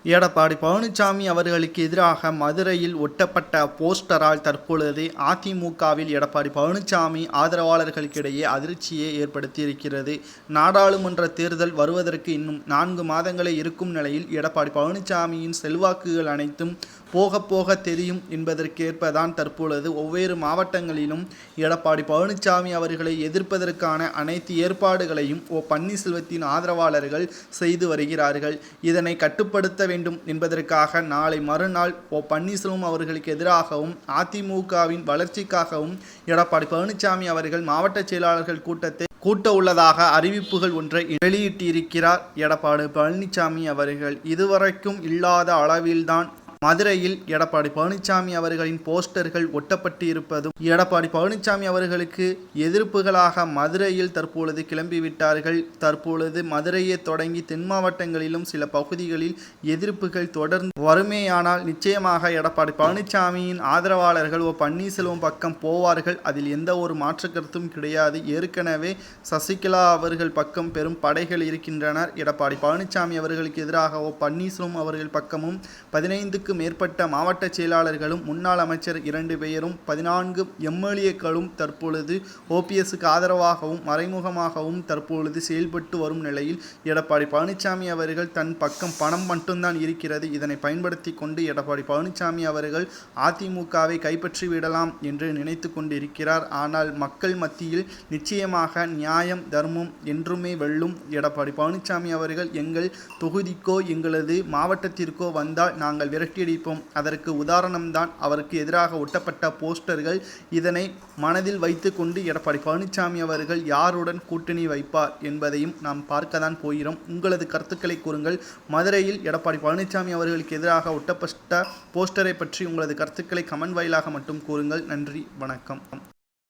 எடப்பாடி பழனிசாமி அவர்களுக்கு எதிராக மதுரையில் ஒட்டப்பட்ட போஸ்டரால் தற்பொழுது அதிமுகவில் எடப்பாடி பழனிசாமி ஆதரவாளர்களுக்கிடையே அதிர்ச்சியை ஏற்படுத்தியிருக்கிறது. நாடாளுமன்ற தேர்தல் வருவதற்கு இன்னும் 4 மாதங்களே இருக்கும் நிலையில் எடப்பாடி பழனிசாமியின் செல்வாக்குகள் அனைத்தும் போக போக தெரியும் என்பதற்கேற்பதான் தற்பொழுது ஒவ்வொரு மாவட்டங்களிலும் எடப்பாடி பழனிசாமி அவர்களை எதிர்ப்பதற்கான அனைத்து ஏற்பாடுகளையும் பன்னீர்செல்வத்தின் ஆதரவாளர்கள் செய்து வருகிறார்கள். இதனை கட்டுப்படுத்த வேண்டும் என்பதற்காக நாளை மறுநாள் பன்னீர்செல்வம் அவர்களுக்கு எதிராகவும் அதிமுகவின் வளர்ச்சிக்காகவும் எடப்பாடி பழனிசாமி அவர்கள் மாவட்ட செயலாளர்கள் கூட்டத்தை கூட்ட உள்ளதாக அறிவிப்புகள் ஒன்றை வெளியிட்டிருக்கிறார் எடப்பாடி பழனிசாமி அவர்கள். இதுவரைக்கும் இல்லாத அளவில்தான் மதுரையில் எடப்பாடி பழனிசாமி அவர்களின் போஸ்டர்கள் ஒட்டப்பட்டு இருப்பதும் எடப்பாடி பழனிசாமி அவர்களுக்கு எதிர்ப்புகளாக மதுரையில் தற்பொழுது கிளம்பிவிட்டார்கள். தற்பொழுது மதுரையை தொடங்கி தென் மாவட்டங்களிலும் சில பகுதிகளில் எதிர்ப்புகள் தொடர்ந்து வருமேயானால் நிச்சயமாக எடப்பாடி பழனிசாமியின் ஆதரவாளர்கள் பன்னீர்செல்வம் பக்கம் போவார்கள். அதில் எந்த ஒரு மாற்று கருத்தும் கிடையாது. ஏற்கனவே சசிகலா அவர்கள் பக்கம் பெரும் படைகள் இருக்கின்றனர். எடப்பாடி பழனிசாமி அவர்களுக்கு எதிராக பன்னீர்செல்வம் அவர்கள் பக்கமும் 15 மேற்பட்ட மாவட்ட செயலாளர்களும் முன்னாள் அமைச்சர் 2 பேரும் 14 எம்எல்ஏக்களும் தற்பொழுது ஓபிஎஸ்க்கு ஆதரவாகவும் மறைமுகமாகவும் தற்பொழுது செயல்பட்டு வரும் நிலையில் எடப்பாடி பழனிசாமி அவர்கள் தன் பக்கம் பணம் மட்டும்தான் இருக்கிறது. இதனை பயன்படுத்தி கொண்டு எடப்பாடி பழனிசாமி அவர்கள் அதிமுகவை கைப்பற்றி விடலாம் என்று நினைத்து கொண்டிருக்கிறார். ஆனால் மக்கள் மத்தியில் நிச்சயமாக நியாயம் தர்மம் என்றுமே வெல்லும். எடப்பாடி பழனிசாமி அவர்கள் எங்கள் தொகுதிக்கோ எங்களது மாவட்டத்திற்கோ வந்தால் நாங்கள் விரட்டியடிப்போம். அதற்கு உதாரணம்தான் அவருக்கு எதிராக ஒட்டப்பட்ட போஸ்டர்கள். இதனை மனதில் வைத்து கொண்டு எடப்பாடி பழனிசாமி அவர்கள் யாருடன் கூட்டணி வைப்பார் என்பதையும் நாம் பார்க்கத்தான் போகிறோம். உங்களது கருத்துக்களை கூறுங்கள். மதுரையில் எடப்பாடி பழனிசாமி அவர்களுக்கு எதிராக ஒட்டப்பட்ட போஸ்டரை பற்றி உங்களது கருத்துக்களை கமெண்ட் வாயிலாக மட்டும் கூறுங்கள். நன்றி, வணக்கம்.